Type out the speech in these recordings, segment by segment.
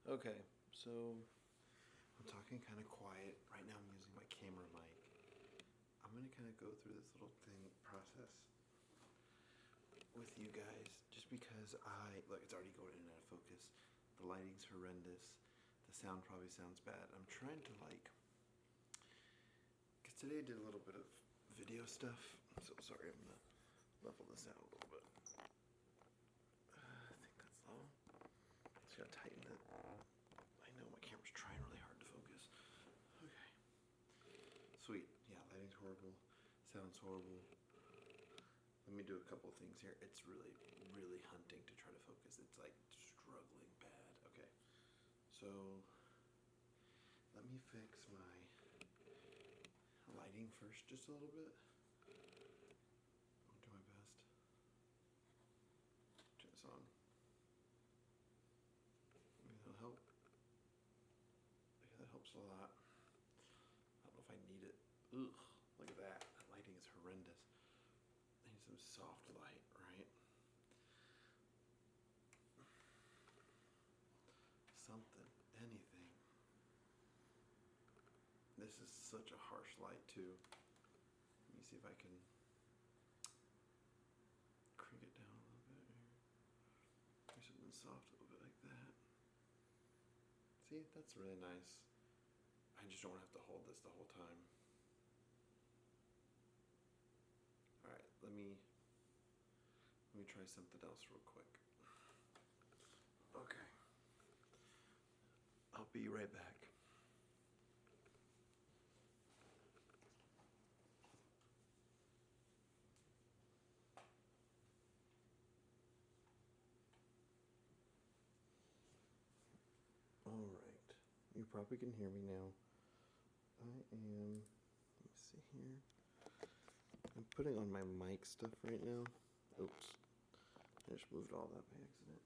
Okay, so I'm talking kind of quiet. Right now I'm using my camera mic. I'm going to kind of go through this little thing process with you guys just because look, it's already going in and out of focus. The lighting's horrendous. The sound probably sounds bad. I'm trying to because today I did a little bit of video stuff. I'm so sorry, I'm going to level this out a little bit. I think that's low. Just got to tighten it. I know my camera's trying really hard to focus. Okay. Sweet. Yeah, lighting's horrible. Sounds horrible. Let me do a couple things here. It's really, really hunting to try to focus. It's like struggling bad. Okay. So let me fix my lighting first just a little bit. I'll do my best. Turn this on. Maybe that'll help. Okay, that helps a lot. I don't know if I need it. Ugh, look at that. That lighting is horrendous. I need some soft light, right? Something, anything. This is such a harsh light too. Let me see if I can crank it down a little bit here. Do something soft, a little bit like that. See, that's really nice. I just don't have to hold this the whole time. All right, let me try something else real quick. Okay. I'll be right back. All right. You probably can hear me now. Let me see here. I'm putting on my mic stuff right now. Oops. I just moved all that by accident.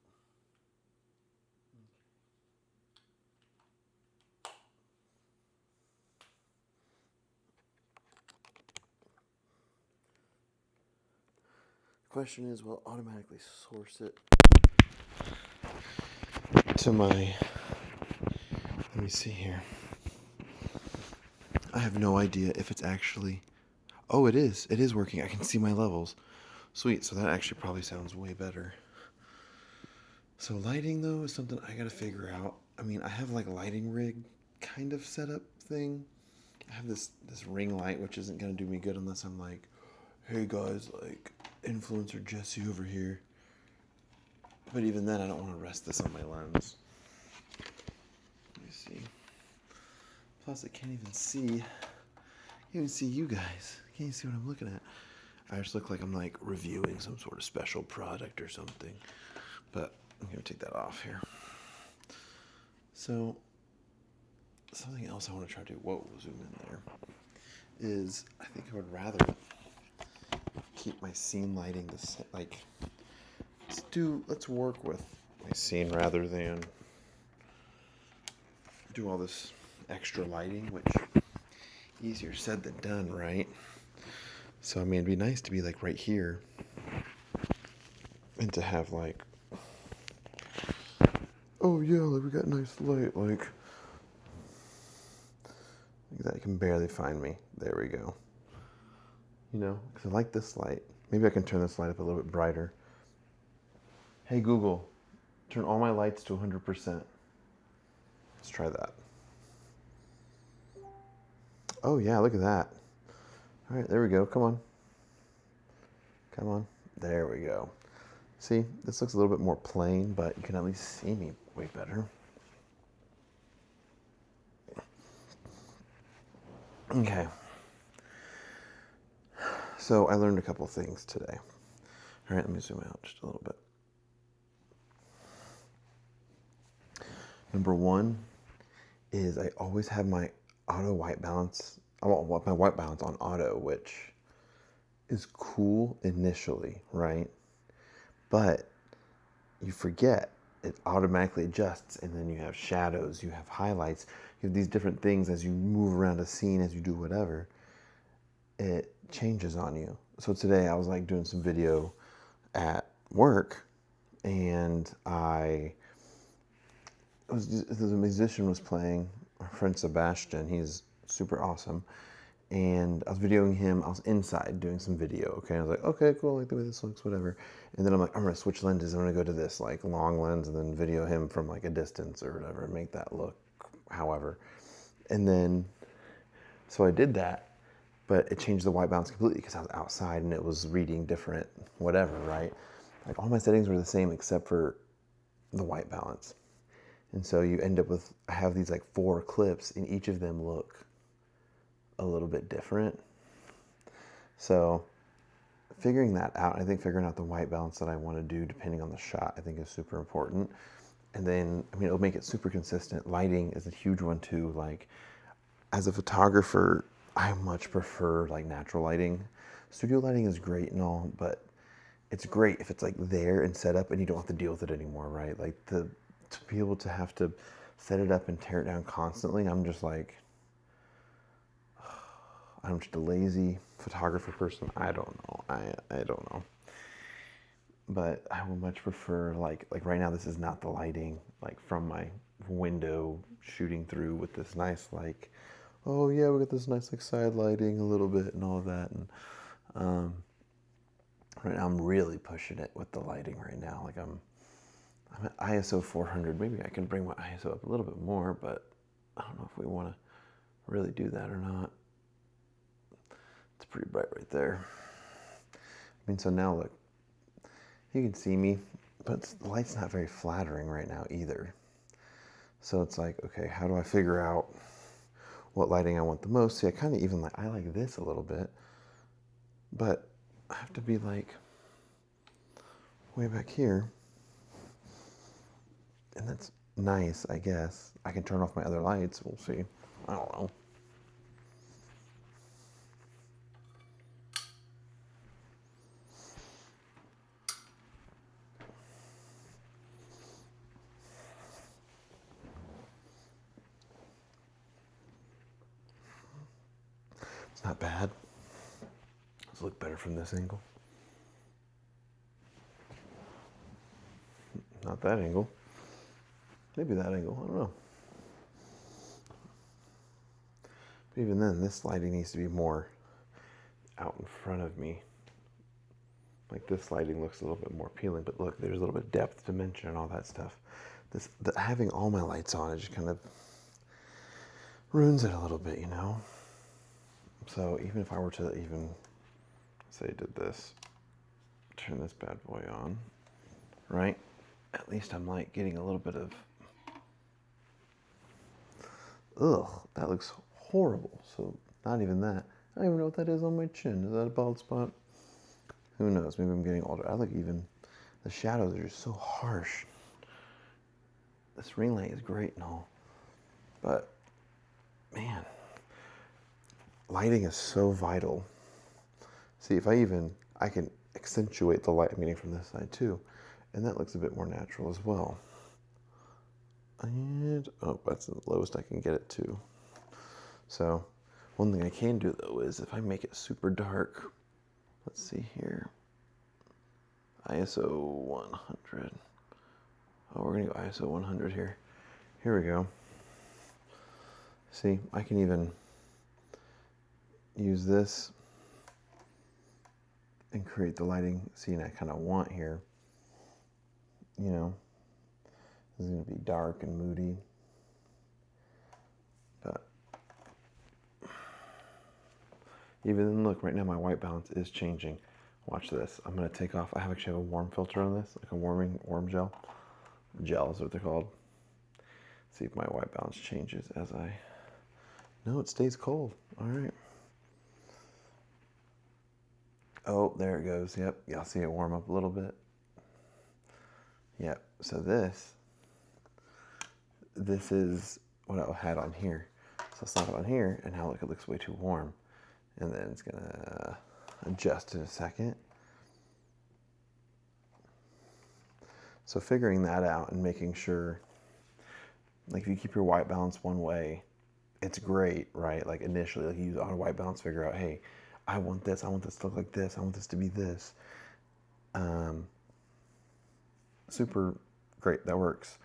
The question is, will it automatically source it to my... Let me see here. I have no idea if it's actually... Oh, it is. It is working. I can see my levels. Sweet. So that actually probably sounds way better. So lighting, though, is something I gotta figure out. I mean, I have like a lighting rig kind of setup thing. I have this ring light, which isn't gonna do me good unless I'm like, hey guys, like influencer Jesse over here. But even then, I don't want to rest this on my lens. Let me see. Plus, I can't even see you guys. I can't even see what I'm looking at. I just look like I'm like reviewing some sort of special product or something. But I'm gonna take that off here. So something else I want to try to do. Whoa, zoom in there. Is I think I would rather keep my scene lighting the same. Like, let's work with my scene rather than do all this extra lighting, which easier said than done, right? So I mean, it'd be nice to be like right here and to have like, oh yeah, like we got nice light, like that. You can barely find me. There we go. You know, because I like this light. Maybe I can turn this light up a little bit brighter. Hey Google, turn all my lights to 100%. Let's try that. Oh yeah, look at that. All right, there we go. Come on. Come on. There we go. See, this looks a little bit more plain, but you can at least see me way better. Okay. So I learned a couple things today. All right, let me zoom out just a little bit. Number one is I always have my auto white balance, my white balance on auto, which is cool initially, right? But you forget it automatically adjusts, and then you have shadows, you have highlights, you have these different things as you move around a scene, as you do whatever, it changes on you. So today I was like doing some video at work, and I the musician was playing, our friend Sebastian, he's super awesome. And I was videoing him. I was inside doing some video. Okay, I was like, okay, cool, like the way this looks, whatever. And then I'm like, I'm gonna switch lenses. I'm gonna go to this like long lens and then video him from like a distance or whatever and make that look, however. And then, so I did that, but it changed the white balance completely because I was outside and it was reading different, whatever, right? Like all my settings were the same except for the white balance. And so you end up with, I have these like 4 clips and each of them look a little bit different. So figuring that out, I think figuring out the white balance that I want to do depending on the shot, I think is super important. And then, I mean, it'll make it super consistent. Lighting is a huge one too. Like as a photographer, I much prefer like natural lighting. Studio lighting is great and all, but it's great if it's like there and set up and you don't have to deal with it anymore, right? Like to be able to have to set it up and tear it down constantly, I'm just like, I'm just a lazy photographer person. I don't know. I don't know. But I would much prefer like right now this is not the lighting like from my window shooting through with this nice like, oh yeah, we got this nice like side lighting a little bit and all of that. And right now I'm really pushing it with the lighting right now. Like I'm at ISO 400. Maybe I can bring my ISO up a little bit more, but I don't know if we want to really do that or not. It's pretty bright right there. I mean, so now look, you can see me, but the light's not very flattering right now either. So it's like, okay, how do I figure out what lighting I want the most? See, I kind of even like, I like this a little bit, but I have to be like way back here. And that's nice, I guess. I can turn off my other lights. We'll see. I don't know. It's not bad. Does it look better from this angle? Not that angle. Maybe that angle. I don't know. But even then, this lighting needs to be more out in front of me. Like this lighting looks a little bit more appealing, but look, there's a little bit of depth, dimension, and all that stuff. Having all my lights on, it just kind of ruins it a little bit, you know? So even if I were to even, say did this, turn this bad boy on, right? At least I'm like getting a little bit of, ugh, that looks horrible. So not even that. I don't even know what that is on my chin. Is that a bald spot? Who knows? Maybe I'm getting older. I look even, the shadows are just so harsh. This ring light is great and all, but man, lighting is so vital. See, if I can accentuate the light I'm getting from this side too, and that looks a bit more natural as well. And, oh, that's the lowest I can get it to. So, one thing I can do though is if I make it super dark, let's see here, ISO 100. Oh, we're gonna go ISO 100 here. Here we go. See, I can even use this and create the lighting scene I kind of want here. You know, this is going to be dark and moody. But even then, look, right now my white balance is changing. Watch this. I'm going to take off. I actually have a warm filter on this, like a warm gel. Gel is what they're called. See if my white balance changes as I... No, it stays cold. All right. Oh, there it goes. Yep. Y'all see it warm up a little bit? Yep. So this is what I had on here. So I slap it on here, and now look, it looks way too warm. And then it's gonna adjust in a second. So figuring that out and making sure, like if you keep your white balance one way, it's great, right? Like initially, like you use auto white balance, figure out, hey, I want this to look like this, I want this to be this. Super great, that works.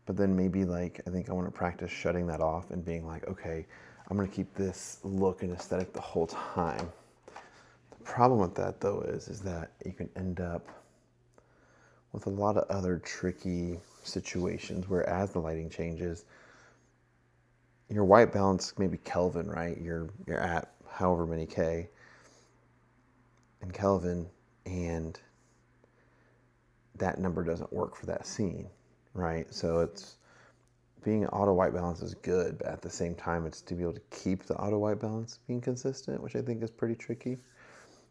But then maybe like, I think I want to practice shutting that off and being like, okay, I'm going to keep this look and aesthetic the whole time. The problem with that though is that you can end up with a lot of other tricky situations where as the lighting changes, your white balance maybe Kelvin, right? You're at however many K in Kelvin, and that number doesn't work for that scene, right? So it's being auto white balance is good, but at the same time, it's to be able to keep the auto white balance being consistent, which I think is pretty tricky.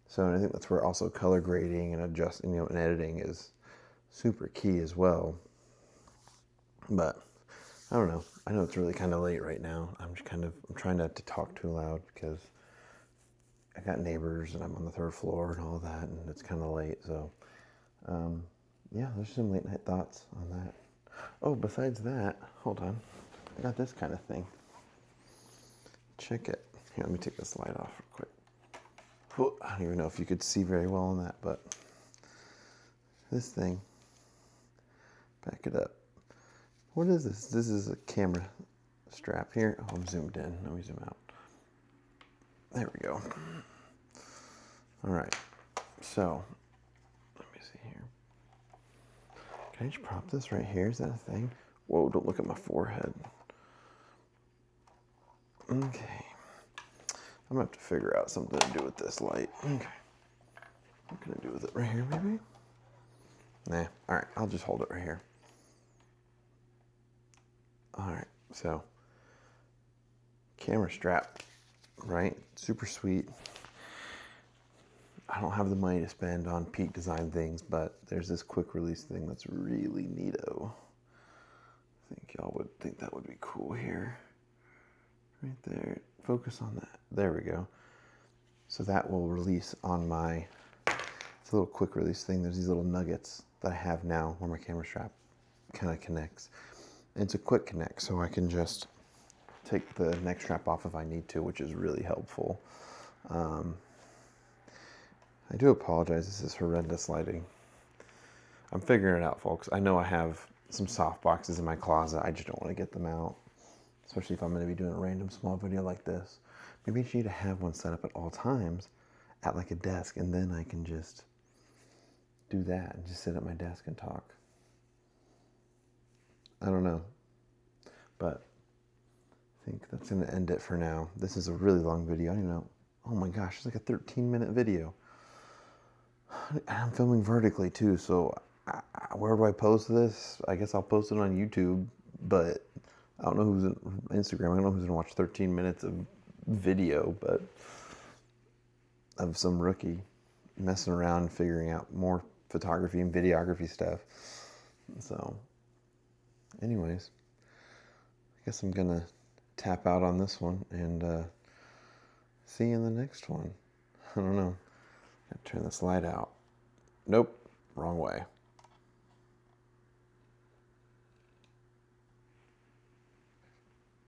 So I think that's where also color grading and adjusting, and editing is super key as well. But I don't know. I know it's really kind of late right now. I'm trying not to talk too loud because I got neighbors and I'm on the 3rd floor and all that, and it's kind of late. So yeah, there's some late night thoughts on that. Oh, besides that, hold on. I got this kind of thing. Check it. Here, let me take this light off real quick. Oh, I don't even know if you could see very well on that, but this thing, back it up. What is this? This is a camera strap here. Oh, I'm zoomed in. Let me zoom out. There we go. All right. So, let me see here. Can I just prop this right here? Is that a thing? Whoa, don't look at my forehead. Okay. I'm gonna have to figure out something to do with this light. Okay. What can I do with it? Right here, maybe? Nah. All right, I'll just hold it right here. All right, so camera strap, right? Super sweet. I don't have the money to spend on peak design things, but there's this quick release thing that's really neato. I think y'all would think that would be cool here. Right there. Focus on that. There we go. So that will release on my, it's a little quick release thing. There's these little nuggets that I have now where my camera strap kind of connects. And it's a quick connect, so I can just take the neck strap off if I need to, which is really helpful. I do apologize, this is horrendous lighting. I'm figuring it out, folks. I know I have some soft boxes in my closet. I just don't want to get them out, especially if I'm going to be doing a random small video like this. Maybe I need to have one set up at all times at like a desk, and then I can just do that and just sit at my desk and talk. I don't know, but I think that's going to end it for now. This is a really long video. I don't even know. Oh my gosh, it's like a 13-minute video. I'm filming vertically too, so where do I post this? I guess I'll post it on YouTube, but I don't know who's on Instagram. I don't know who's gonna watch 13 minutes of video, but of some rookie messing around, figuring out more photography and videography stuff. So, anyways, I guess I'm gonna tap out on this one and see you in the next one. I don't know. Turn this light out. Nope, wrong way.